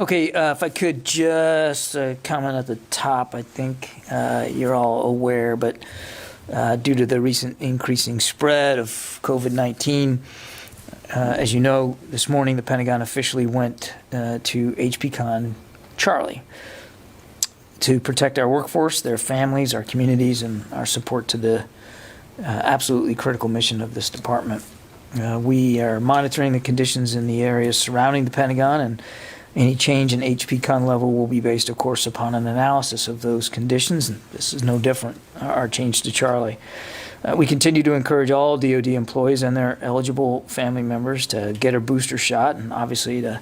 Okay, if I could just comment at the top, I think you're all aware, but due to the recent increasing spread of COVID-19, as you know, this morning the Pentagon officially went to HPCon Charlie to protect our workforce, their families, our communities, and our support to the absolutely critical mission of this department. We are monitoring the conditions in the areas surrounding the Pentagon, and any change in HPCon level will be based, of course, upon an analysis of those conditions, and this is no different, our change to Charlie. We continue to encourage all DoD employees and their eligible family members to get a booster shot, and obviously to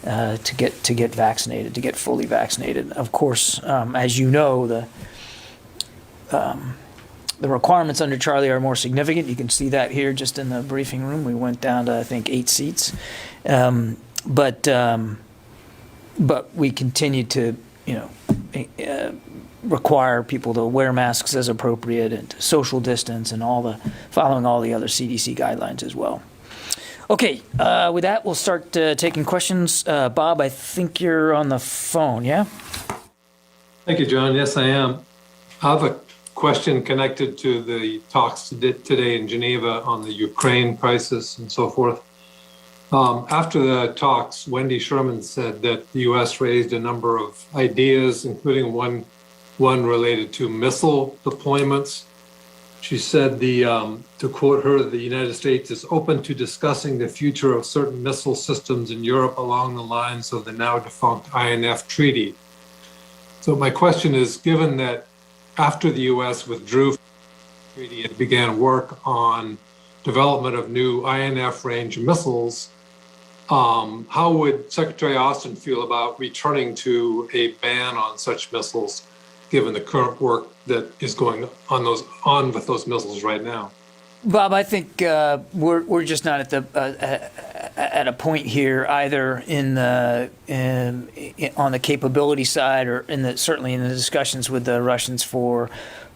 get vaccinated, to get fully vaccinated. Of course, as you know, the requirements under Charlie are more significant. You can see that here just in the briefing room. We went down to, I think, 8 seats. But we continue to, require people to wear masks as appropriate and to social distance and following all the other CDC guidelines as well. Okay, with that, we'll start taking questions. Bob, I think you're on the phone, yeah? Thank you, John. Yes, I am. I have a question connected to the talks today in Geneva on the Ukraine crisis and so forth. After the talks, Wendy Sherman said that the U.S. raised a number of ideas, including one related to missile deployments. She said, to quote her, the United States is open to discussing the future of certain missile systems in Europe along the lines of the now defunct INF treaty. So my question is, given that after the U.S. withdrew from the treaty, it began work on development of new INF range missiles, how would Secretary Austin feel about returning to a ban on such missiles, given the current work that is going on with those missiles right now? Bob, I think we're just not at a point here either on the capability side or certainly in the discussions with the Russians for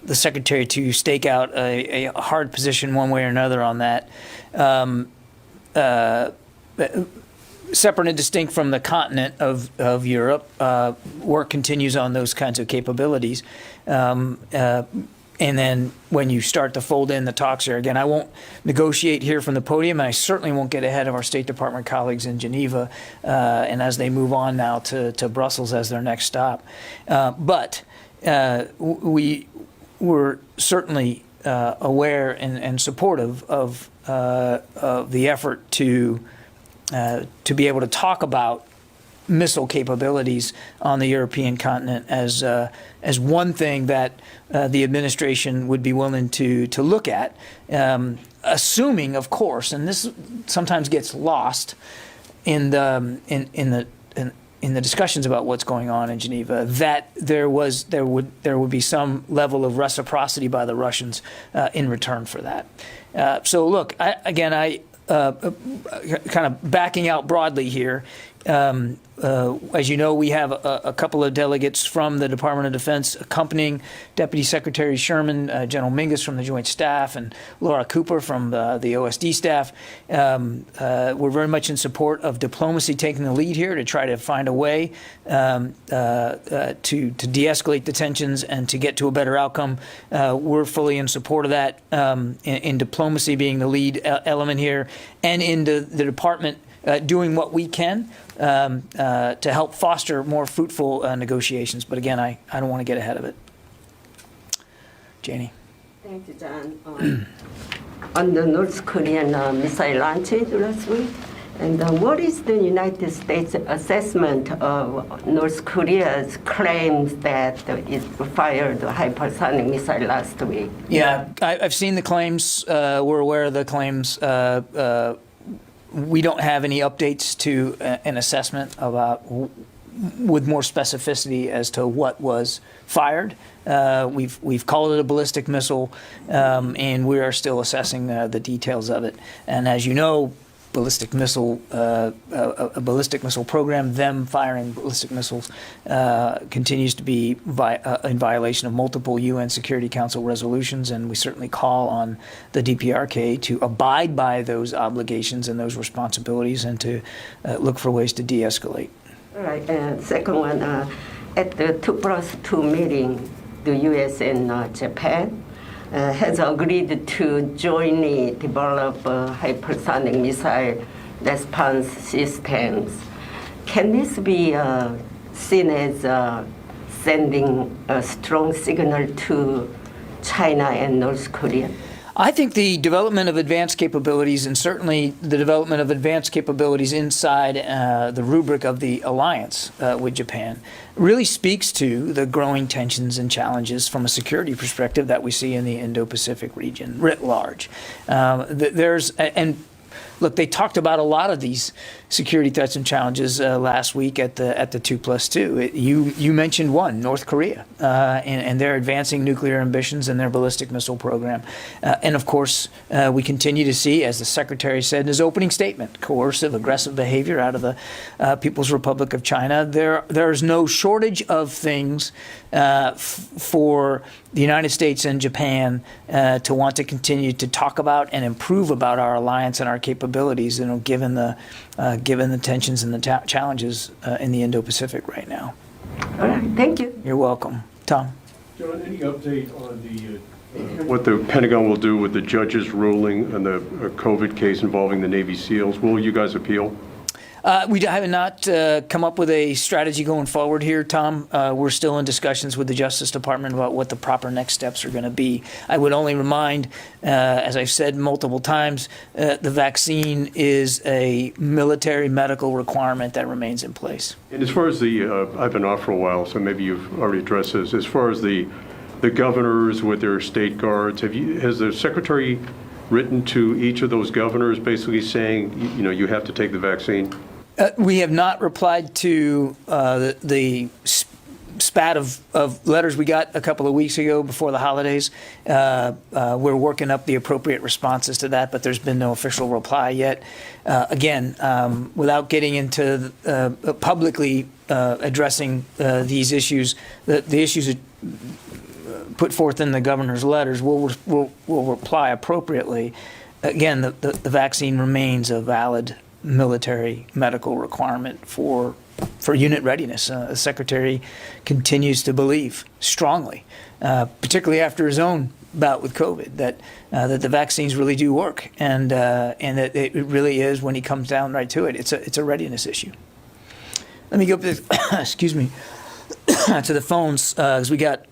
the Secretary to stake out a hard position one way or another on that. Separate and distinct from the continent of Europe, work continues on those kinds of capabilities. And then when you start to fold in the talks here, again, I won't negotiate here from the podium, and I certainly won't get ahead of our State Department colleagues in Geneva and as they move on now to Brussels as their next stop. But we were certainly aware and supportive of the effort to be able to talk about missile capabilities on the European continent as one thing that the administration would be willing to look at, assuming, of course, and this sometimes gets lost in the discussions about what's going on in Geneva, that there would be some level of reciprocity by the Russians in return for that. So look, I kind of backing out broadly here. As you know, we have a couple of delegates from the Department of Defense accompanying Deputy Secretary Sherman, General Mingus from the Joint Staff, and Laura Cooper from the OSD staff. We're very much in support of diplomacy taking the lead here to try to find a way to de-escalate the tensions and to get to a better outcome. We're fully in support of that, in diplomacy being the lead element here, and in the department doing what we can to help foster more fruitful negotiations. But again, I don't want to get ahead of it. Janie. Thank you, John. On the North Korean missile launches last week, and what is the United States assessment of North Korea's claims that it fired a hypersonic missile last week? Yeah, I've seen the claims. We're aware of the claims. We don't have any updates to an assessment about with more specificity as to what was fired. We've called it a ballistic missile, and we are still assessing the details of it. And as you know, a ballistic missile program, them firing ballistic missiles, continues to be in violation of multiple UN Security Council resolutions, and we certainly call on the DPRK to abide by those obligations and those responsibilities and to look for ways to de-escalate. All right, and second one, at the 2+2 meeting, the U.S. and Japan has agreed to jointly develop hypersonic missile response systems. Can this be seen as sending a strong signal to China and North Korea? I think the development of advanced capabilities, and certainly the development of advanced capabilities inside the rubric of the alliance with Japan, really speaks to the growing tensions and challenges from a security perspective that we see in the Indo-Pacific region writ large. Look, they talked about a lot of these security threats and challenges last week at the 2+2. You mentioned one, North Korea, and their advancing nuclear ambitions and their ballistic missile program. And of course, we continue to see, as the Secretary said in his opening statement, coercive, aggressive behavior out of the People's Republic of China. There's no shortage of things for the United States and Japan to want to continue to talk about and improve about our alliance and our capabilities, given the tensions and the challenges in the Indo-Pacific right now. All right, thank you. You're welcome. Tom? John, any update on what the Pentagon will do with the judge's ruling on the COVID case involving the Navy SEALs? Will you guys appeal? We have not come up with a strategy going forward here, Tom. We're still in discussions with the Justice Department about what the proper next steps are going to be. I would only remind, as I've said multiple times, the vaccine is a military medical requirement that remains in place. And as far as I've been off for a while, so maybe you've already addressed this. As far as the governors with their state guards, has the Secretary written to each of those governors basically saying, you have to take the vaccine? We have not replied to the spat of letters we got a couple of weeks ago before the holidays. We're working up the appropriate responses to that, but there's been no official reply yet. Again, without getting into publicly addressing these issues, the issues put forth in the governor's letters, we'll reply appropriately. Again, the vaccine remains a valid military medical requirement for unit readiness. The Secretary continues to believe strongly, particularly after his own bout with COVID, that the vaccines really do work, and that it really is, when he comes down right to it, it's a readiness issue. Let me go up to excuse me to the phones, because we got,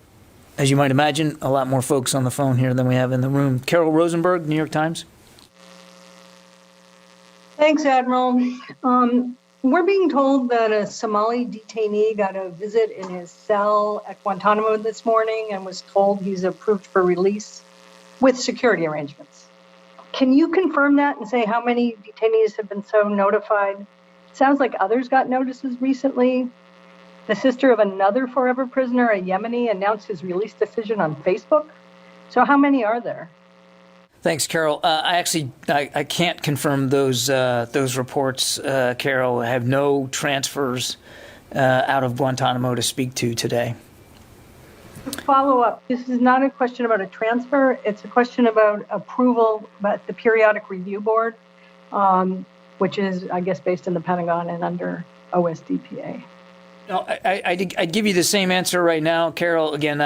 as you might imagine, a lot more folks on the phone here than we have in the room. Carol Rosenberg, New York Times. Thanks, Admiral. We're being told that a Somali detainee got a visit in his cell at Guantanamo this morning and was told he's approved for release with security arrangements. Can you confirm that and say how many detainees have been so notified? It sounds like others got notices recently. The sister of another forever prisoner, a Yemeni, announced his release decision on Facebook. So how many are there? Thanks, Carol. I can't confirm those reports, Carol. I have no transfers out of Guantanamo to speak to today. Follow up. This is not a question about a transfer. It's a question about approval by the Periodic Review Board, which is, I guess, based in the Pentagon and under OSDPA. No, I'd give you the same answer right now, Carol. Again,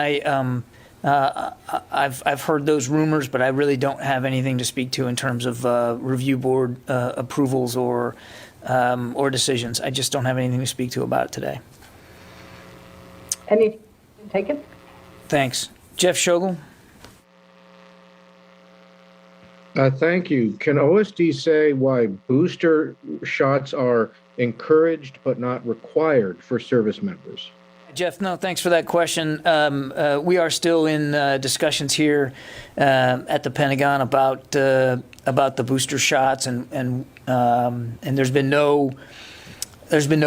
I've heard those rumors, but I really don't have anything to speak to in terms of review board approvals or decisions. I just don't have anything to speak to about it today. Any taken? Thanks. Jeff Shogel. Thank you. Can OSD say why booster shots are encouraged but not required for service members? Jeff, no, thanks for that question. We are still in discussions here at the Pentagon about the booster shots, and there's been no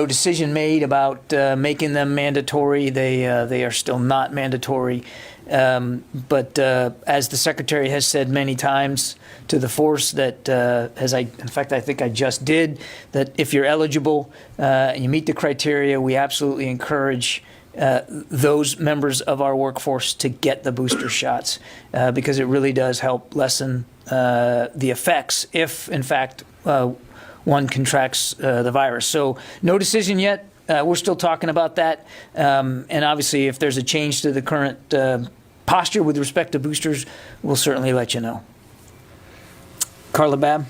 decision made about making them mandatory. They are still not mandatory. But as the Secretary has said many times to the force, that in fact, I think I just did, that if you're eligible and you meet the criteria, we absolutely encourage those members of our workforce to get the booster shots because it really does help lessen the effects if, in fact, one contracts the virus. So no decision yet. we're still talking about that. And obviously, if there's a change to the current posture with respect to boosters, we'll certainly let you know. Carla Babb.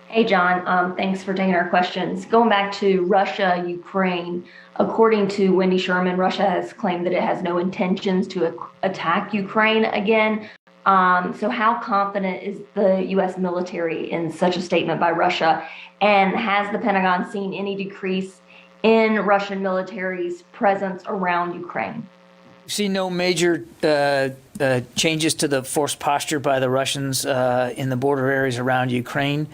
Hey, John. Thanks for taking our questions. Going back to Russia, Ukraine, according to Wendy Sherman, Russia has claimed that it has no intentions to attack Ukraine again. So how confident is the U.S. military in such a statement by Russia? And has the Pentagon seen any decrease in Russian military's presence around Ukraine? We've seen no major changes to the force posture by the Russians in the border areas around Ukraine.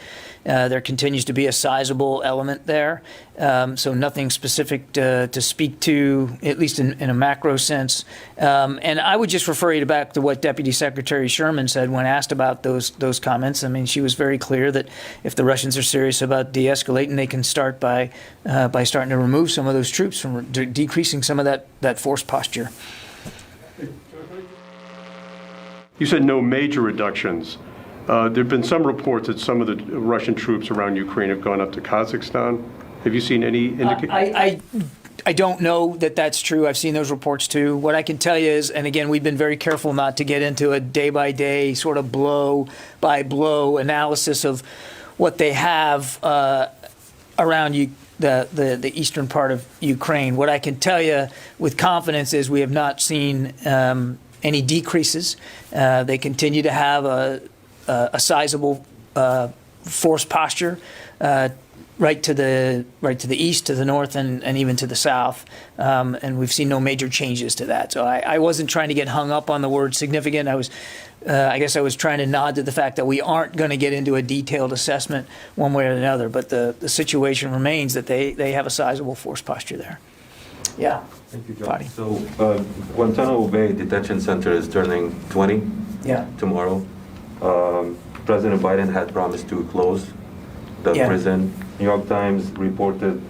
There continues to be a sizable element there, so nothing specific to speak to, at least in a macro sense. And I would just refer you back to what Deputy Secretary Sherman said when asked about those comments. I mean, she was very clear that if the Russians are serious about de-escalating, they can start by starting to remove some of those troops, from decreasing some of that force posture. You said no major reductions. There have been some reports that some of the Russian troops around Ukraine have gone up to Kazakhstan. Have you seen any indication? I don't know that that's true. I've seen those reports too. What I can tell you is, and again, we've been very careful not to get into a day-by-day sort of blow-by-blow analysis of what they have around the eastern part of Ukraine. What I can tell you with confidence is we have not seen any decreases. They continue to have a sizable force posture right to the east, to the north, and even to the south, and we've seen no major changes to that. So I wasn't trying to get hung up on the word significant. I guess I was trying to nod to the fact that we aren't going to get into a detailed assessment one way or another, but the situation remains that they have a sizable force posture there. Yeah. Thank you, John. Fadi. So Guantanamo Bay Detention Center is turning 20 tomorrow. President Biden had promised to close the prison. New York Times reported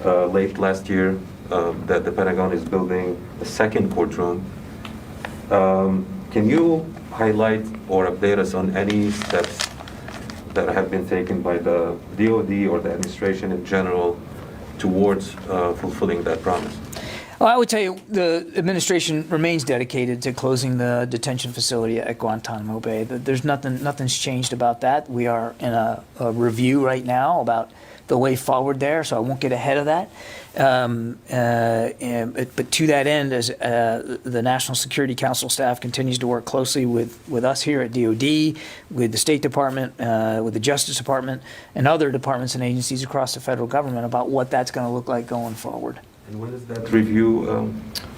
late last year that the Pentagon is building a second courtroom. Can you highlight or update us on any steps that have been taken by the DoD or the administration in general towards fulfilling that promise? Well, I would tell you the administration remains dedicated to closing the detention facility at Guantanamo Bay. There's nothing's changed about that. We are in a review right now about the way forward there, so I won't get ahead of that. But to that end, as the National Security Council staff continues to work closely with us here at DoD, with the State Department, with the Justice Department, and other departments and agencies across the federal government about what that's going to look like going forward. And when is that review?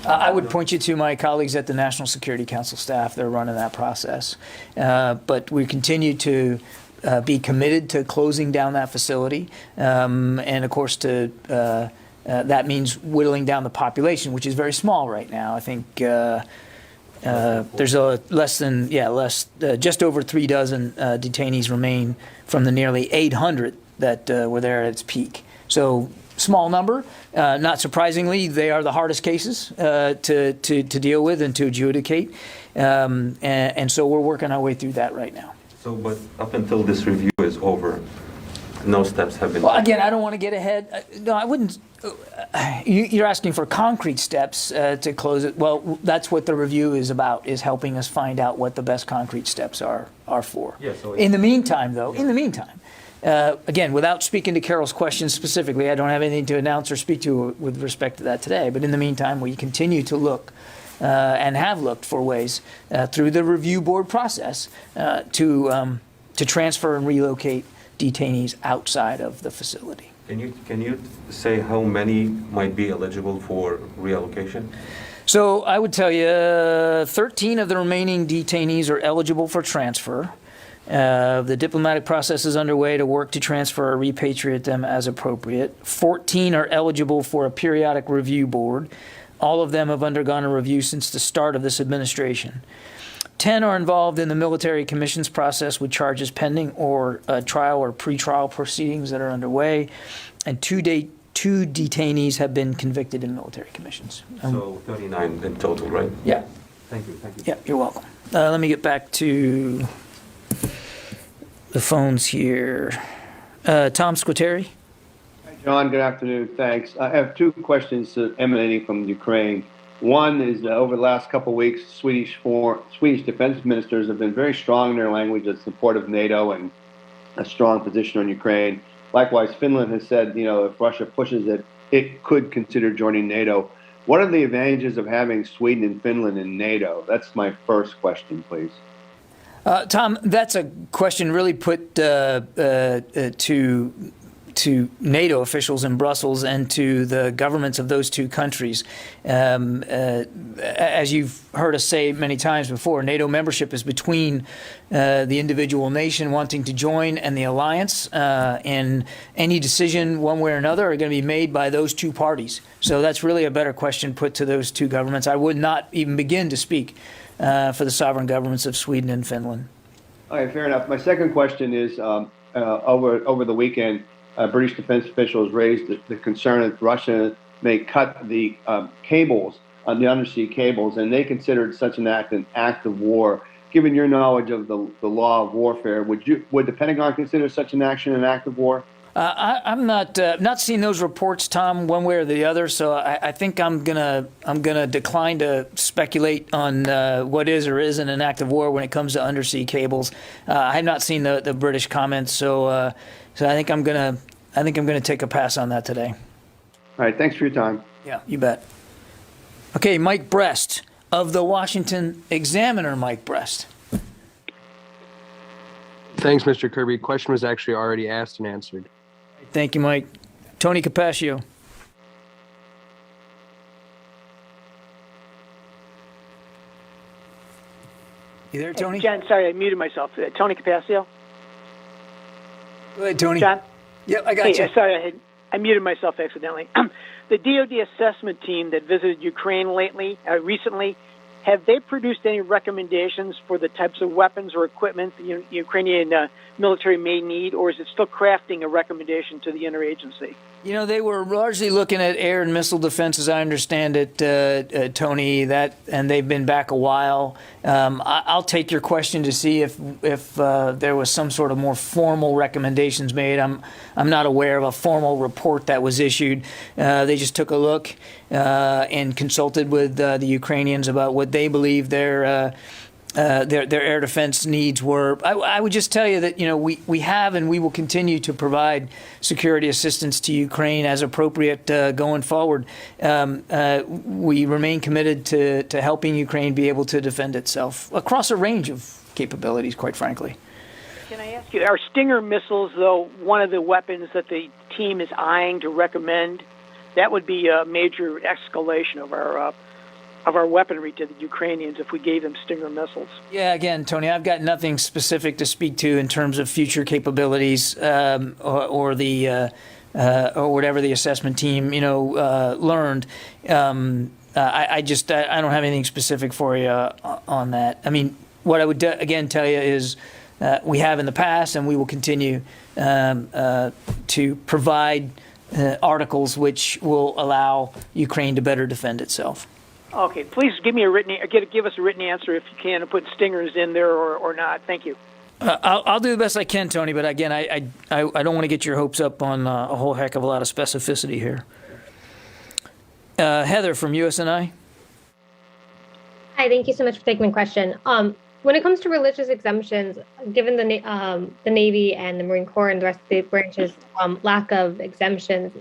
I would point you to my colleagues at the National Security Council staff. They're running that process. But we continue to be committed to closing down that facility. And of course, that means whittling down the population, which is very small right now. I think there's just over 3 dozen detainees remain from the nearly 800 that were there at its peak. So small number. Not surprisingly, they are the hardest cases to deal with and to adjudicate. And so we're working our way through that right now. So, but up until this review is over, no steps have been taken? Well, again, I don't want to get ahead. No, I wouldn't. You're asking for concrete steps to close it. Well, that's what the review is about, is helping us find out what the best concrete steps are for. Yeah, so in the meantime, though, again, without speaking to Carol's question specifically, I don't have anything to announce or speak to with respect to that today. But in the meantime, we continue to look and have looked for ways through the review board process to transfer and relocate detainees outside of the facility. Can you say how many might be eligible for reallocation? So I would tell you 13 of the remaining detainees are eligible for transfer. The diplomatic process is underway to work to transfer or repatriate them as appropriate. 14 are eligible for a periodic review board. All of them have undergone a review since the start of this administration. 10 are involved in the military commissions process with charges pending or trial or pretrial proceedings that are underway. And two detainees have been convicted in military commissions. So 39 in total, right? Yeah. Thank you. Yeah, you're welcome. Let me get back to the phones here. Tom Squitieri. Thank John, good afternoon. Thanks. I have two questions emanating from Ukraine. One is over the last couple of weeks, Swedish defense ministers have been very strong in their language in support of NATO and a strong position on Ukraine. Likewise, Finland has said, if Russia pushes it, it could consider joining NATO. What are the advantages of having Sweden and Finland in NATO? That's my first question, please. Tom, that's a question really put to NATO officials in Brussels and to the governments of those two countries. As you've heard us say many times before, NATO membership is between the individual nation wanting to join and the alliance, and any decision one way or another are going to be made by those two parties. So that's really a better question put to those two governments. I would not even begin to speak for the sovereign governments of Sweden and Finland. All right, fair enough. My second question is, over the weekend, British defense officials raised the concern that Russia may cut the cables, the undersea cables, and they considered such an act of war. Given your knowledge of the law of warfare, would the Pentagon consider such an action an act of war? I'm not seeing those reports, Tom, one way or the other. So I think I'm gonna decline to speculate on what is or isn't an act of war when it comes to undersea cables. I have not seen the British comments, so I think I'm gonna take a pass on that today. All right, thanks for your time. Yeah, you bet. Okay, Mike Brest of the Washington Examiner. Mike Brest. Thanks, Mr. Kirby. Question was actually already asked and answered. Thank you, Mike. Tony Capaccio. You there, Tony? Hey, John, sorry, I muted myself. Tony Capaccio. Go ahead, Tony. John? Yep, I got you. Sorry, I muted myself accidentally. The DoD assessment team that visited Ukraine recently, have they produced any recommendations for the types of weapons or equipment the Ukrainian military may need, or is it still crafting a recommendation to the interagency? They were largely looking at air and missile defense, as I understand it, Tony. And they've been back a while. I'll take your question to see if there was some sort of more formal recommendations made. I'm not aware of a formal report that was issued. They just took a look and consulted with the Ukrainians about what they believe their air defense needs were. I would just tell you that we have and we will continue to provide security assistance to Ukraine as appropriate going forward. We remain committed to helping Ukraine be able to defend itself across a range of capabilities, quite frankly. Can I ask you, are Stinger missiles, though, one of the weapons that the team is eyeing to recommend? That would be a major escalation of our weaponry to the Ukrainians if we gave them Stinger missiles. Yeah, again, Tony, I've got nothing specific to speak to in terms of future capabilities or whatever the assessment team learned. I don't have anything specific for you on that. I mean, what I would again tell you is we have in the past, and we will continue to provide articles which will allow Ukraine to better defend itself. Okay, please give us a written answer if you can, and put Stingers in there or not. Thank you. I'll do the best I can, Tony. But again, I don't want to get your hopes up on a whole heck of a lot of specificity here. Heather from USNI. Hi, thank you so much for taking my question. When it comes to religious exemptions, given the Navy and the Marine Corps and the rest of the branches' lack of exemptions,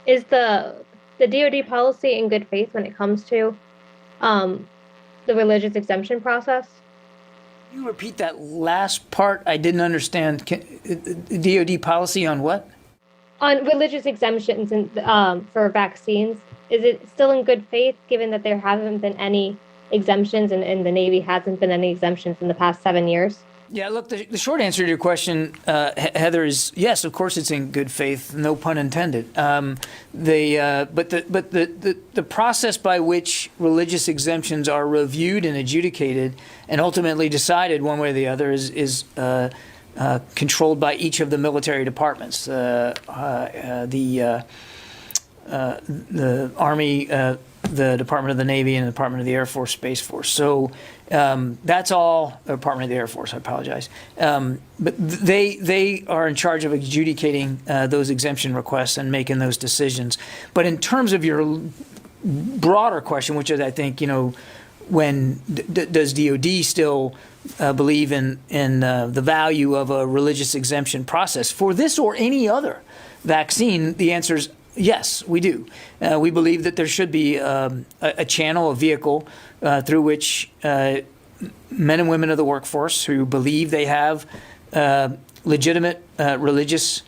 is the DoD policy in good faith when it comes to the religious exemption process? Can you repeat that last part? I didn't understand. DoD policy on what? On religious exemptions for vaccines. Is it still in good faith, given that there haven't been any exemptions and the Navy hasn't been any exemptions in the past 7 years? Yeah, look, the short answer to your question, Heather, is yes. Of course, it's in good faith. No pun intended. But the process by which religious exemptions are reviewed and adjudicated and ultimately decided one way or the other is controlled by each of the military departments. The Army the Department of the Navy and the Department of the Air Force, Space Force. So that's all, Department of the Air Force, I apologize. But they are in charge of adjudicating those exemption requests and making those decisions. But in terms of your broader question, which is, I think, when does DOD still believe in the value of a religious exemption process for this or any other vaccine? The answer is yes, we do. We believe that there should be a channel, a vehicle through which men and women of the workforce who believe they have legitimate religious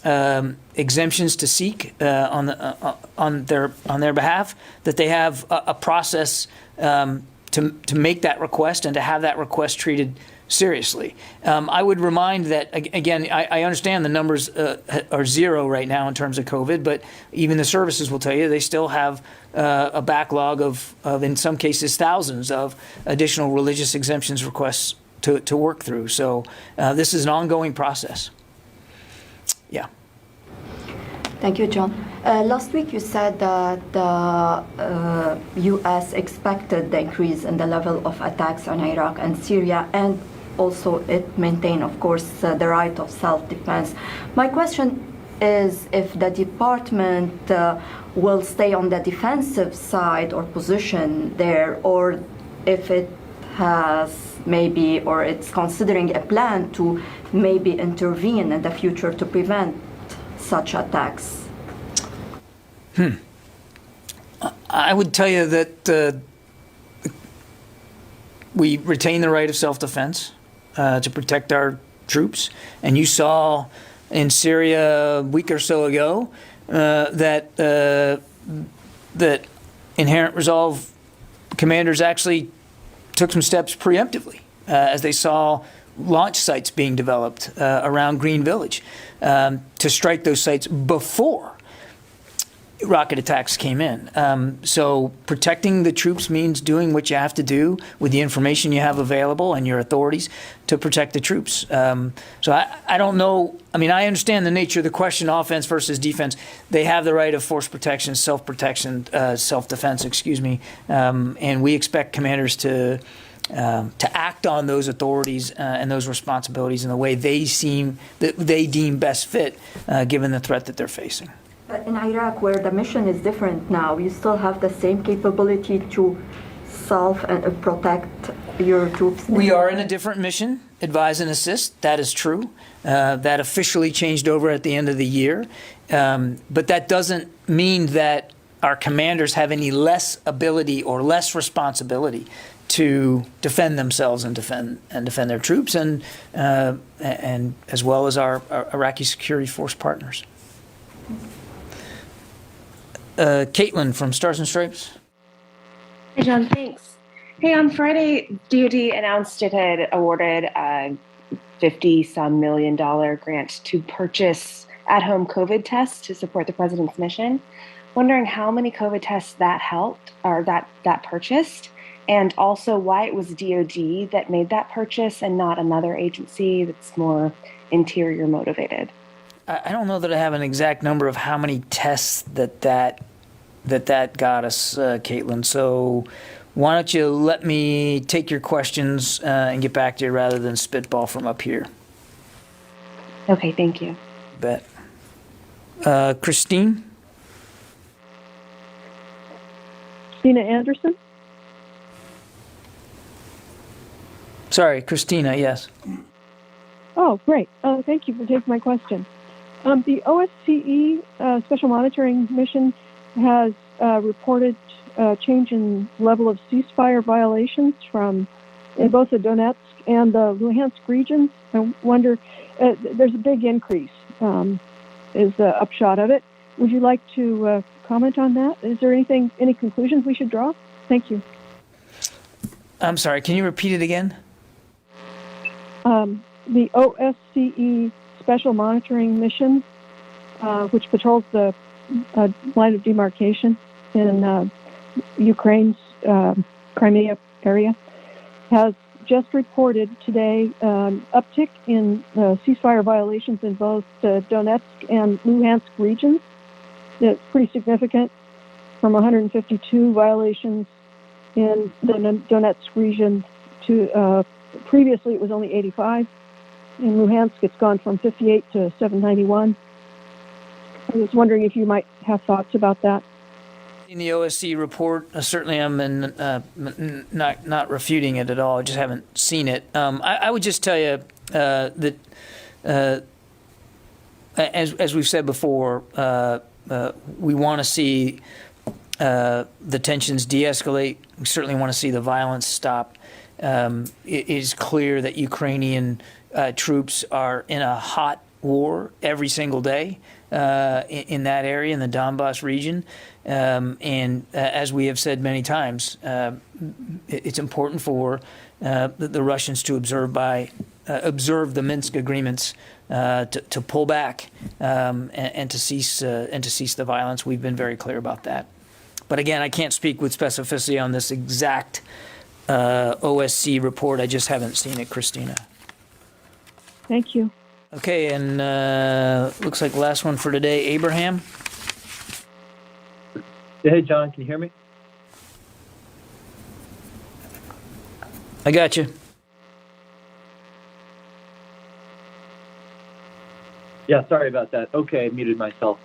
exemptions to seek on their behalf, that they have a process to make that request and to have that request treated seriously. I would remind that, again, I understand the numbers are zero right now in terms of COVID, but even the services will tell you they still have a backlog of, in some cases, thousands of additional religious exemptions requests to work through. So this is an ongoing process. Yeah. Thank you, John. Last week you said that the U.S. expected the increase in the level of attacks on Iraq and Syria, and also it maintained, of course, the right of self-defense. My question is if the department will stay on the defensive side or position there, or if it has maybe, or it's considering a plan to maybe intervene in the future to prevent such attacks. I would tell you that we retain the right of self-defense to protect our troops. And you saw in Syria a week or so ago that Inherent Resolve commanders actually took some steps preemptively as they saw launch sites being developed around Green Village to strike those sites before rocket attacks came in. So protecting the troops means doing what you have to do with the information you have available and your authorities to protect the troops. So I don't know. I mean, I understand the nature of the question, offense versus defense. They have the right of force protection, self-protection, self-defense, excuse me. And we expect commanders to act on those authorities and those responsibilities in the way they deem best fit, given the threat that they're facing. But in Iraq, where the mission is different now, you still have the same capability to self and protect your troops? We are in a different mission, advise and assist. That is true. That officially changed over at the end of the year. But that doesn't mean that our commanders have any less ability or less responsibility to defend themselves and defend their troops, and as well as our Iraqi security force partners. Caitlin from Stars and Stripes. Hey, John, thanks. Hey, on Friday, DoD announced it had awarded a $50-some million grant to purchase at-home COVID tests to support the president's mission. Wondering how many COVID tests that helped, or that purchased, and also why it was DoD that made that purchase and not another agency that's more interior motivated. I don't know that I have an exact number of how many tests that got us, Caitlin. So why don't you let me take your questions and get back to you rather than spitball from up here. Okay, thank you. Bet. Christine? Christina Anderson? Sorry, Christina, yes. Oh, great. Thank you for taking my question. The OSCE Special Monitoring Mission has reported a change in level of ceasefire violations in both the Donetsk and the Luhansk regions. I wonder, there's a big increase, is the upshot of it. Would you like to comment on that? Is there any conclusions we should draw? Thank you. I'm sorry, can you repeat it again? The OSCE Special Monitoring Mission, which patrols the line of demarcation in Ukraine's Crimea area, has just reported today uptick in ceasefire violations in both the Donetsk and Luhansk regions. It's pretty significant. from 152 violations in the Donetsk region to previously it was only 85. In Luhansk, it's gone from 58 to 791. I was wondering if you might have thoughts about that. In the OSCE report, certainly I'm not refuting it at all. I just haven't seen it. I would just tell you that, as we've said before, we want to see the tensions de-escalate. We certainly want to see the violence stop. It is clear that Ukrainian troops are in a hot war every single day in that area, in the Donbass region. And as we have said many times, it's important for the Russians to observe the Minsk agreements, to pull back and to cease the violence. We've been very clear about that. But again, I can't speak with specificity on this exact OSCE report. I just haven't seen it, Christina. Thank you. Okay, and looks like the last one for today, Abraham. Hey, John, can you hear me? I got you. Yeah, sorry about that. Okay, I muted myself.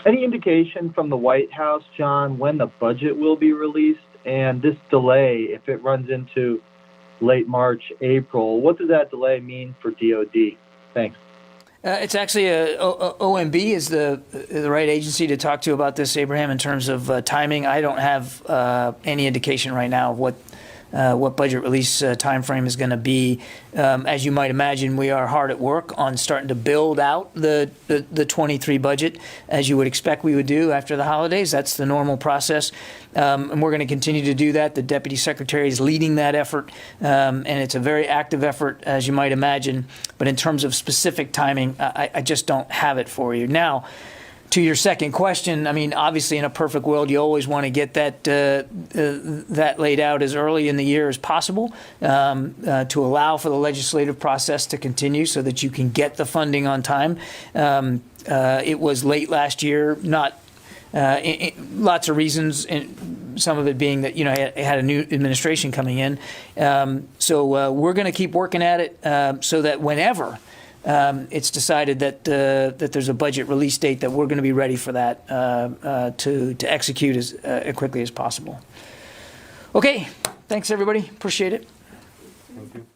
Any indication from the White House, John, when the budget will be released? And this delay, if it runs into late March, April, what does that delay mean for DOD? Thanks. It's actually OMB is the right agency to talk to about this, Abraham, in terms of timing. I don't have any indication right now of what budget release time frame is going to be. As you might imagine, we are hard at work on starting to build out the 23 budget, as you would expect we would do after the holidays. That's the normal process. And we're going to continue to do that. The Deputy Secretary is leading that effort, and it's a very active effort, as you might imagine. But in terms of specific timing, I just don't have it for you. Now, to your second question, I mean, obviously, in a perfect world, you always want to get that laid out as early in the year as possible to allow for the legislative process to continue so that you can get the funding on time. It was late last year, not lots of reasons, and some of it being that, it had a new administration coming in. So we're going to keep working at it so that whenever it's decided that there's a budget release date, that we're going to be ready for that to execute as quickly as possible. Okay, thanks everybody. Appreciate it. Thank you.